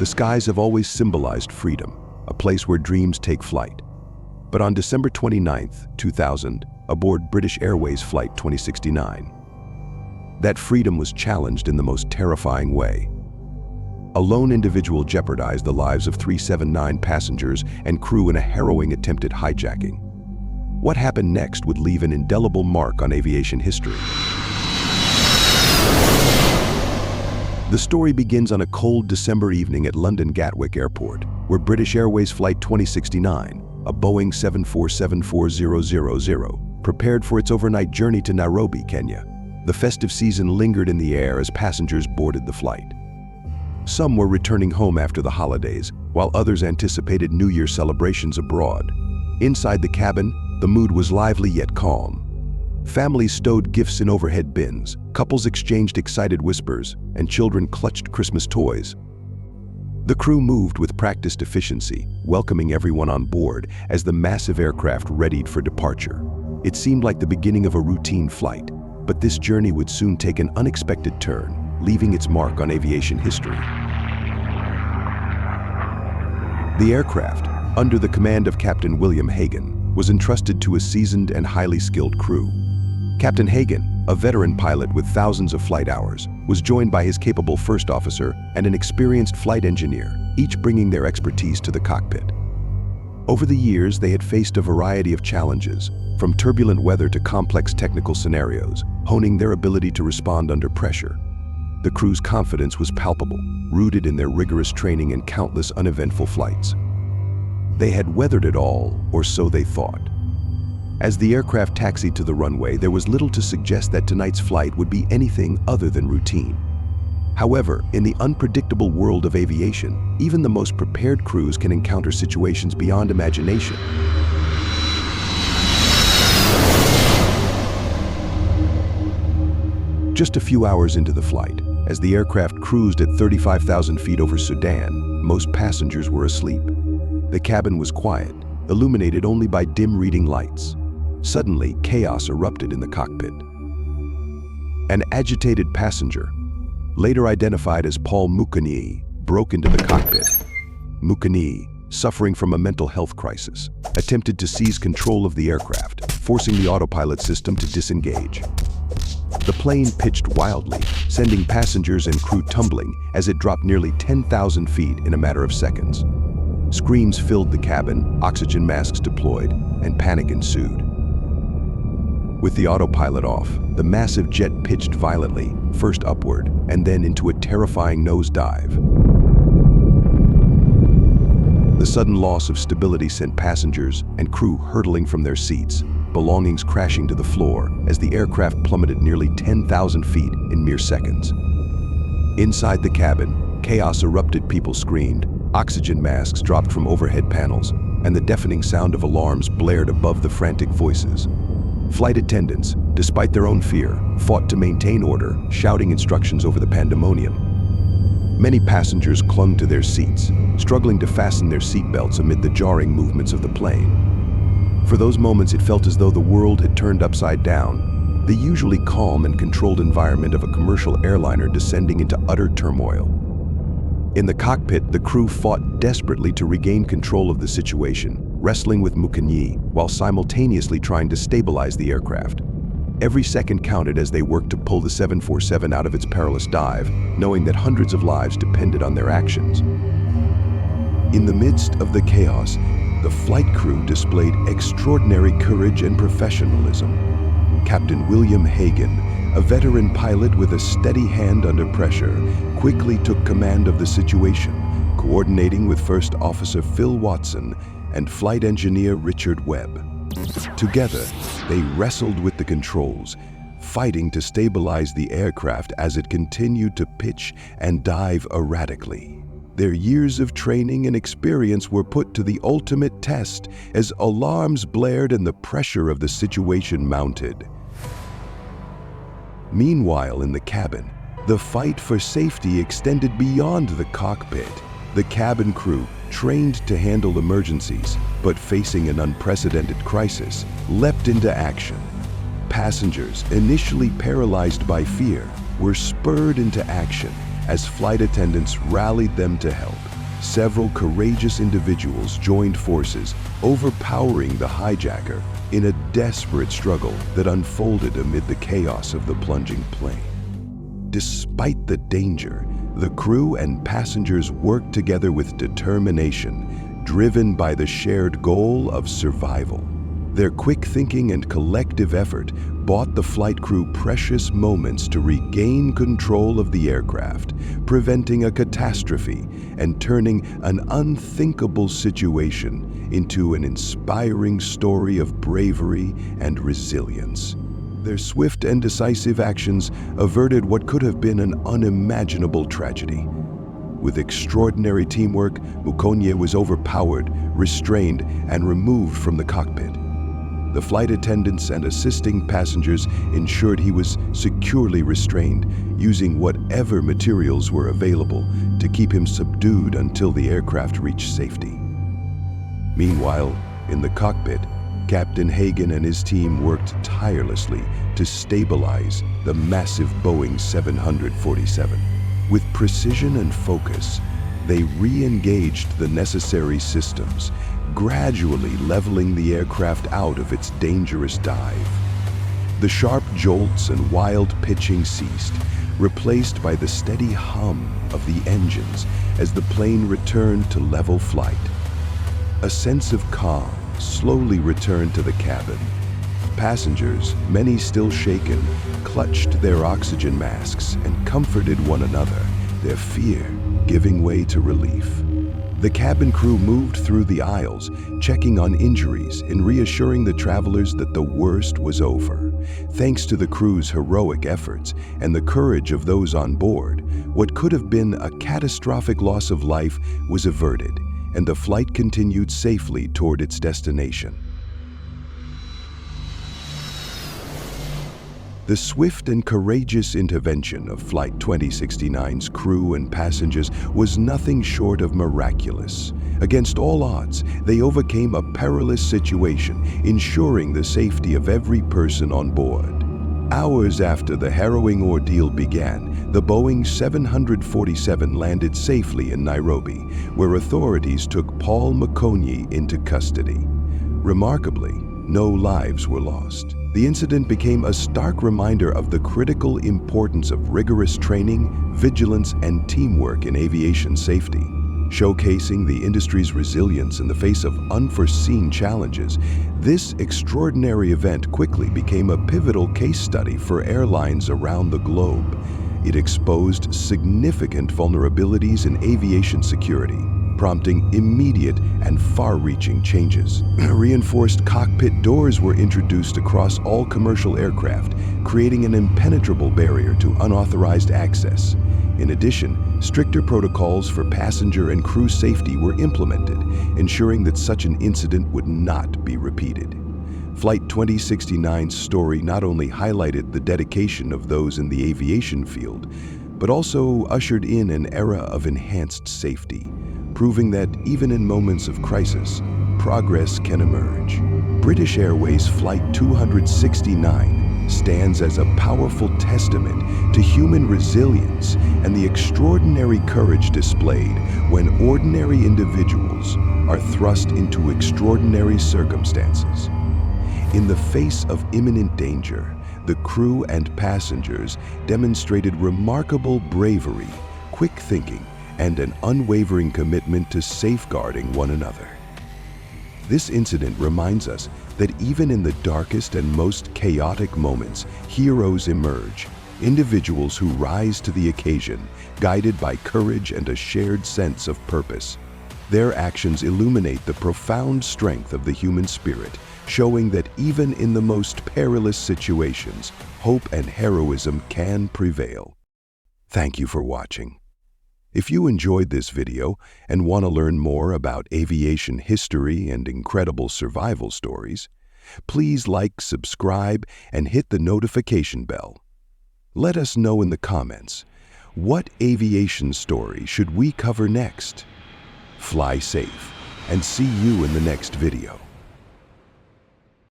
The skies have always symbolized freedom, a place where dreams take flight. But on December 29, 2000, aboard British Airways Flight 2069, that freedom was challenged in the most terrifying way. A lone individual jeopardized the lives of 379 passengers and crew in a harrowing attempted hijacking. What happened next would leave an indelible mark on aviation history. The story begins on a cold December evening at London Gatwick Airport, where British Airways Flight 2069, a Boeing 747-4000, prepared for its overnight journey to Nairobi, Kenya. The festive season lingered in the air as passengers boarded the flight. Some were returning home after the holidays, while others anticipated New Year celebrations abroad. Inside the cabin, the mood was lively yet calm. Families stowed gifts in overhead bins, couples exchanged excited whispers, and children clutched Christmas toys. The crew moved with practiced efficiency, welcoming everyone on board as the massive aircraft readied for departure. It seemed like the beginning of a routine flight, but this journey would soon take an unexpected turn, leaving its mark on aviation history. The aircraft, under the command of Captain William Hagen, was entrusted to a seasoned and highly skilled crew. Captain Hagen, a veteran pilot with thousands of flight hours, was joined by his capable first officer and an experienced flight engineer, each bringing their expertise to the cockpit. Over the years, they had faced a variety of challenges, from turbulent weather to complex technical scenarios, honing their ability to respond under pressure. The crew's confidence was palpable, rooted in their rigorous training and countless uneventful flights. They had weathered it all, or so they thought. As the aircraft taxied to the runway, there was little to suggest that tonight's flight would be anything other than routine. However, in the unpredictable world of aviation, even the most prepared crews can encounter situations beyond imagination. Just a few hours into the flight, as the aircraft cruised at 35,000 feet over Sudan, most passengers were asleep. The cabin was quiet, illuminated only by dim reading lights. Suddenly, chaos erupted in the cockpit. An agitated passenger, later identified as Paul Mukani, broke into the cockpit. Mukani, suffering from a mental health crisis, attempted to seize control of the aircraft, forcing the autopilot system to disengage. The plane pitched wildly, sending passengers and crew tumbling as it dropped nearly 10,000 feet in a matter of seconds. Screams filled the cabin, oxygen masks deployed, and panic ensued. With the autopilot off, the massive jet pitched violently, first upward and then into a terrifying nosedive. The sudden loss of stability sent passengers and crew hurtling from their seats, belongings crashing to the floor as the aircraft plummeted nearly 10,000 feet in mere seconds. Inside the cabin, chaos erupted. People screamed, oxygen masks dropped from overhead panels, and the deafening sound of alarms blared above the frantic voices. Flight attendants, despite their own fear, fought to maintain order, shouting instructions over the pandemonium. Many passengers clung to their seats, struggling to fasten their seatbelts amid the jarring movements of the plane. For those moments, it felt as though the world had turned upside down, the usually calm and controlled environment of a commercial airliner descending into utter turmoil. In the cockpit, the crew fought desperately to regain control of the situation, wrestling with Mukani while simultaneously trying to stabilize the aircraft. Every second counted as they worked to pull the 747 out of its perilous dive, knowing that hundreds of lives depended on their actions. In the midst of the chaos, the flight crew displayed extraordinary courage and professionalism. Captain William Hagen, a veteran pilot with a steady hand under pressure, quickly took command of the situation, coordinating with First Officer Phil Watson and Flight Engineer Richard Webb. Together, they wrestled with the controls, fighting to stabilize the aircraft as it continued to pitch and dive erratically. Their years of training and experience were put to the ultimate test as alarms blared and the pressure of the situation mounted. Meanwhile, in the cabin, the fight for safety extended beyond the cockpit. The cabin crew, trained to handle emergencies, but facing an unprecedented crisis, leapt into action. Passengers, initially paralyzed by fear, were spurred into action as flight attendants rallied them to help. several courageous individuals joined forces, overpowering the hijacker in a desperate struggle that unfolded amid the chaos of the plunging plane. Despite the danger, the crew and passengers worked together with determination, driven by the shared goal of survival. Their quick thinking and collective effort bought the flight crew precious moments to regain control of the aircraft, preventing a catastrophe and turning an unthinkable situation into an inspiring story of bravery and resilience. Their swift and decisive actions averted what could have been an unimaginable tragedy. With extraordinary teamwork, Mukonye was overpowered, restrained, and removed from the cockpit. The flight attendants and assisting passengers ensured he was securely restrained, using whatever materials were available to keep him subdued until the aircraft reached safety. Meanwhile, in the cockpit, Captain Hagen and his team worked tirelessly to stabilize the massive Boeing 747. With precision and focus, they re-engaged the necessary systems, gradually leveling the aircraft out of its dangerous dive. The sharp jolts and wild pitching ceased, replaced by the steady hum of the engines as the plane returned to level flight. A sense of calm slowly returned to the cabin. Passengers, many still shaken, clutched their oxygen masks and comforted one another, their fear giving way to relief. The cabin crew moved through the aisles, checking on injuries and reassuring the travelers that the worst was over. Thanks to the crew's heroic efforts and the courage of those on board, what could have been a catastrophic loss of life was averted, and the flight continued safely toward its destination. The swift and courageous intervention of Flight 2069's crew and passengers was nothing short of miraculous. Against all odds, they overcame a perilous situation, ensuring the safety of every person on board. Hours after the harrowing ordeal began, the Boeing 747 landed safely in Nairobi, where authorities took Paul Mukonye into custody. Remarkably, no lives were lost. The incident became a stark reminder of the critical importance of rigorous training, vigilance, and teamwork in aviation safety. Showcasing the industry's resilience in the face of unforeseen challenges, this extraordinary event quickly became a pivotal case study for airlines around the globe. It exposed significant vulnerabilities in aviation security, prompting immediate and far-reaching changes. Reinforced cockpit doors were introduced across all commercial aircraft, creating an impenetrable barrier to unauthorized access. In addition, stricter protocols for passenger and crew safety were implemented, ensuring that such an incident would not be repeated. Flight 2069's story not only highlighted the dedication of those in the aviation field, but also ushered in an era of enhanced safety, proving that even in moments of crisis, progress can emerge. British Airways Flight 269 stands as a powerful testament to human resilience and the extraordinary courage displayed when ordinary individuals are thrust into extraordinary circumstances. In the face of imminent danger, the crew and passengers demonstrated remarkable bravery, quick thinking, and an unwavering commitment to safeguarding one another. This incident reminds us that even in the darkest and most chaotic moments, heroes emerge, individuals who rise to the occasion, guided by courage and a shared sense of purpose. Their actions illuminate the profound strength of the human spirit, showing that even in the most perilous situations, hope and heroism can prevail. Thank you for watching. If you enjoyed this video and want to learn more about aviation history and incredible survival stories, please like, subscribe, and hit the notification bell. Let us know in the comments, what aviation story should we cover next? Fly safe, and see you in the next video.